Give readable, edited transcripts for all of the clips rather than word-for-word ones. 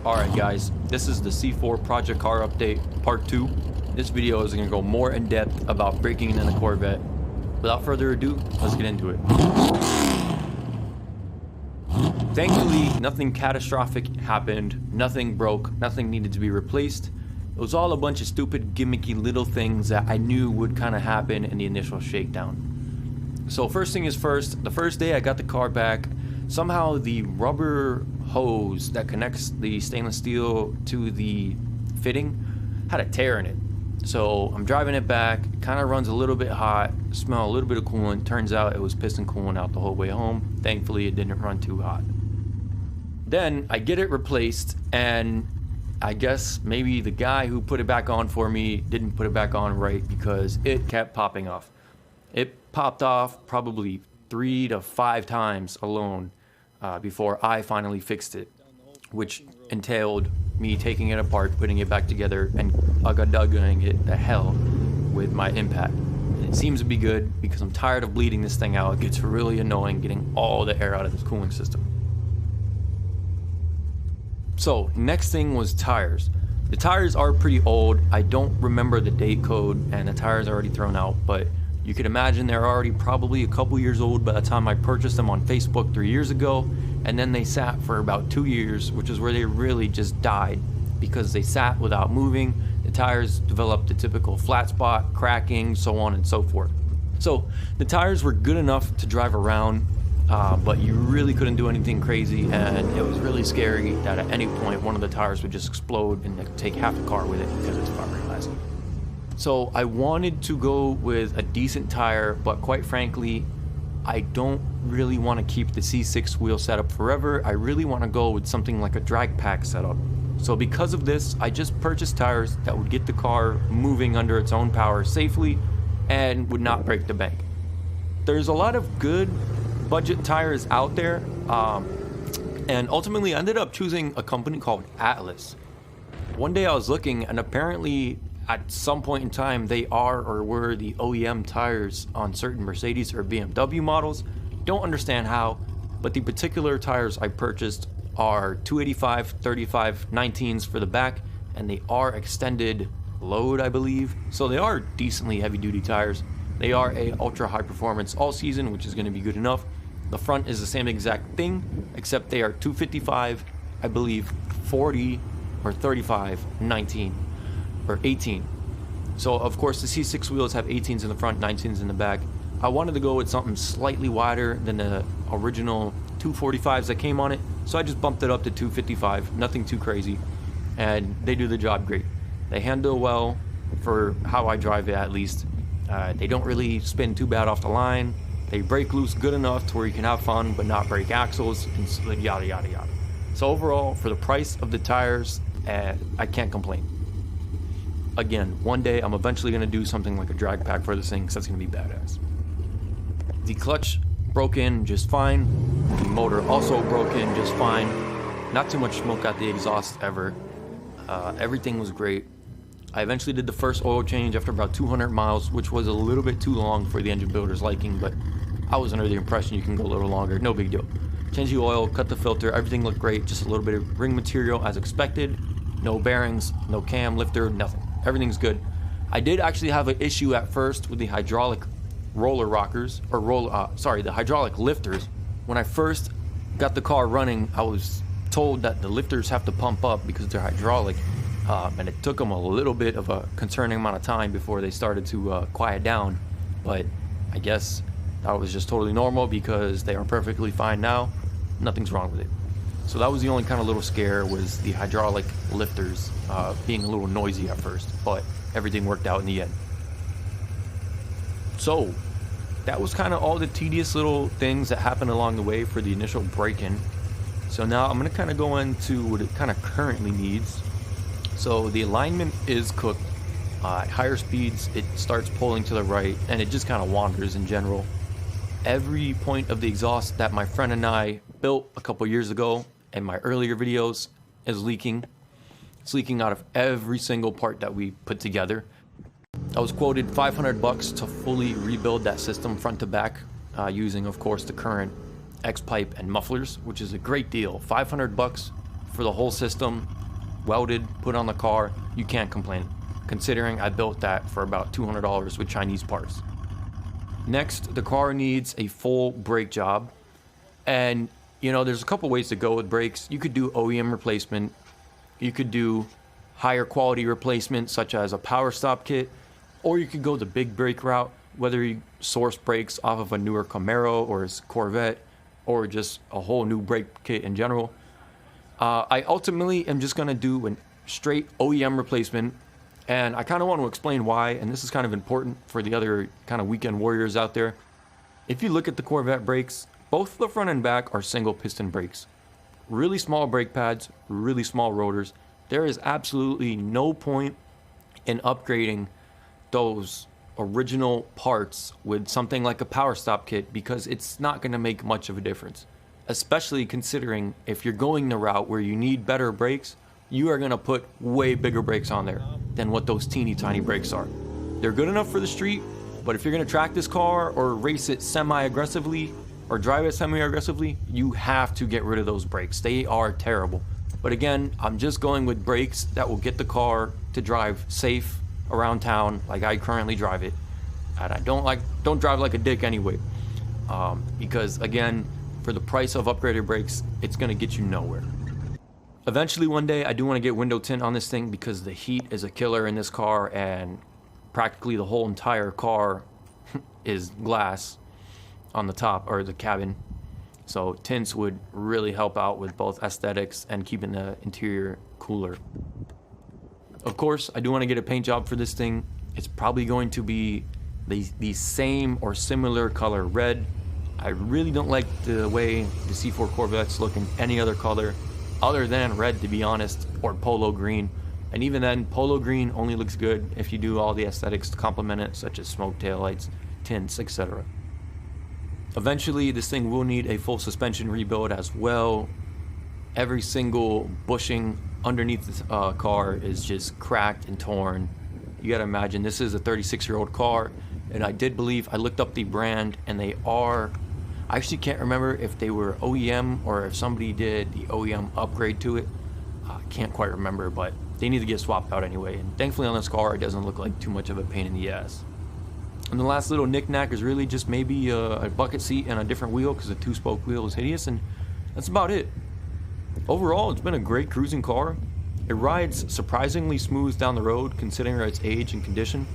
Alright guys, this is the C4 Project car update, part 2. This video is going to go more in depth about breaking in a Corvette. Without further ado, let's get into it. Thankfully, nothing catastrophic happened, nothing broke, nothing needed to be replaced. It was all a bunch of stupid gimmicky little things that I knew would kind of happen in the initial shakedown. So first thing is first, the first day I got the car back, somehow the rubber hose that connects the stainless steel to the fitting had a tear in it. So I'm driving it back, kind of runs a little bit hot, smell a little bit of coolant. Turns out it was piston coolant out the whole way home. Thankfully it didn't run too hot. Then I get it replaced, and I guess maybe the guy who put it back on for me didn't put it back on right, because it kept popping off. It popped off probably 3 to 5 times alone before I finally fixed it, which entailed me taking it apart, putting it back together, and ugga-duggaing it the hell with my impact. And it seems to be good because I'm tired of bleeding this thing out. It gets really annoying getting all the air out of this cooling system. So next thing was tires. The tires are pretty old. I don't remember the date code, and the tires are already thrown out, but you could imagine they're already probably a couple years old by the time I purchased them on Facebook 3 years ago, and then they sat for about 2 years, which is where they really just died because they sat without moving. The tires developed the typical flat spot, cracking, so on and so forth. So the tires were good enough to drive around, but you really couldn't do anything crazy, and it was really scary that at any point one of the tires would just explode and take half the car with it because it's fiberglass. So I wanted to go with a decent tire, but quite frankly, I don't really want to keep the C6 wheel setup forever. I really want to go with something like a drag pack setup. So because of this, I just purchased tires that would get the car moving under its own power safely and would not break the bank. There's a lot of good budget tires out there, and ultimately I ended up choosing a company called Atlas. One day I was looking, and apparently at some point in time, they are or were the OEM tires on certain Mercedes or BMW models. Don't understand how, but the particular tires I purchased are 285, 35, 19s for the back, and they are extended load, I believe. So they are decently heavy duty tires. They are a ultra high performance all season, which is going to be good enough. The front is the same exact thing, except they are 255, I believe 40 or 35, 19. Or 18. So of course the C6 wheels have 18s in the front, 19s in the back. I wanted to go with something slightly wider than the original 245s that came on it, so I just bumped it up to 255, nothing too crazy, and they do the job great. They handle well for how I drive it, at least. They don't really spin too bad off the line. They break loose good enough to where you can have fun but not break axles, and yada yada yada. So overall, for the price of the tires, I can't complain. Again, one day I'm eventually going to do something like a drag pack for this thing, because that's going to be badass. The clutch broke in just fine. The motor also broke in just fine. Not too much smoke out the exhaust ever. Everything was great. I eventually did the first oil change after about 200 miles, which was a little bit too long for the engine builder's liking, but I was under the impression you can go a little longer. No big deal. Changed the oil, cut the filter, everything looked great. Just a little bit of ring material as expected. No bearings, no cam, lifter, nothing. Everything's good. I did actually have an issue at first with the hydraulic roller rockers, or the hydraulic lifters. When I first got the car running, I was told that the lifters have to pump up because they're hydraulic, and it took them a little bit of a concerning amount of time before they started to quiet down. But I guess that was just totally normal because they are perfectly fine now. Nothing's wrong with it. So that was the only kind of little scare, was the hydraulic lifters being a little noisy at first, but everything worked out in the end. So that was kind of all the tedious little things that happened along the way for the initial break-in. So now I'm going to kind of go into what it kind of currently needs. So the alignment is cooked. At higher speeds, it starts pulling to the right, and it just kind of wanders in general. Every point of the exhaust that my friend and I built a couple years ago in my earlier videos is leaking. It's leaking out of every single part that we put together. I was quoted $500 to fully rebuild that system front to back, using of course the current X-pipe and mufflers, which is a great deal. $500 for the whole system, welded, put on the car, you can't complain, considering I built that for about $200 with Chinese parts. Next, the car needs a full brake job. And, you know, there's a couple ways to go with brakes. You could do OEM replacement. You could do higher quality replacement, such as a power stop kit. Or you could go the big brake route, whether you source brakes off of a newer Camaro or a Corvette, or just a whole new brake kit in general. I ultimately am just going to do a straight OEM replacement. And I kind of want to explain why, and this is kind of important for the other kind of weekend warriors out there. If you look at the Corvette brakes, both the front and back are single piston brakes. Really small brake pads, really small rotors. There is absolutely no point in upgrading those original parts with something like a power stop kit because it's not going to make much of a difference. Especially considering if you're going the route where you need better brakes, you are going to put way bigger brakes on there than what those teeny tiny brakes are. They're good enough for the street, but if you're going to track this car or race it semi-aggressively or drive it semi-aggressively, you have to get rid of those brakes. They are terrible. But again, I'm just going with brakes that will get the car to drive safe around town like I currently drive it. And I don't drive like a dick anyway. Because again, for the price of upgraded brakes, it's going to get you nowhere. Eventually one day I do want to get window tint on this thing because the heat is a killer in this car and practically the whole entire car is glass on the top or the cabin. So tints would really help out with both aesthetics and keeping the interior cooler. Of course, I do want to get a paint job for this thing. It's probably going to be the same or similar color red. I really don't like the way the C4 Corvettes look in any other color other than red, to be honest, or polo green. And even then, polo green only looks good if you do all the aesthetics to complement it, such as smoke taillights, tints, etc. Eventually, this thing will need a full suspension rebuild as well. Every single bushing underneath the car is just cracked and torn. You gotta imagine, this is a 36-year-old car, and I did believe, I looked up the brand, and they are, I actually can't remember if they were OEM or if somebody did the OEM upgrade to it. I can't quite remember, but they need to get swapped out anyway. And thankfully on this car, it doesn't look like too much of a pain in the ass. And the last little knick-knack is really just maybe a bucket seat and a different wheel because the two-spoke wheel is hideous, and that's about it. Overall, it's been a great cruising car. It rides surprisingly smooth down the road considering its age and condition.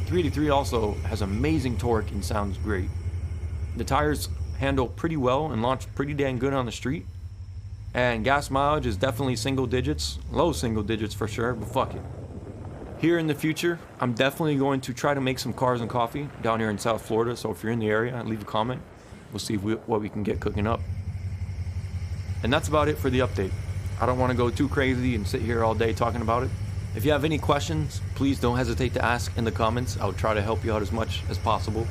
383 also has amazing torque and sounds great. The tires handle pretty well and launch pretty dang good on the street. And gas mileage is definitely single digits, low single digits for sure, but fuck it. Here in the future, I'm definitely going to try to make some cars and coffee down here in South Florida, so if you're in the area, leave a comment. We'll see what we can get cooking up. And that's about it for the update. I don't want to go too crazy and sit here all day talking about it. If you have any questions, please don't hesitate to ask in the comments. I will try to help you out as much as possible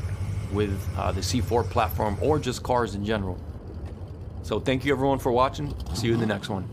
with the C4 platform or just cars in general. So thank you everyone for watching. See you in the next one.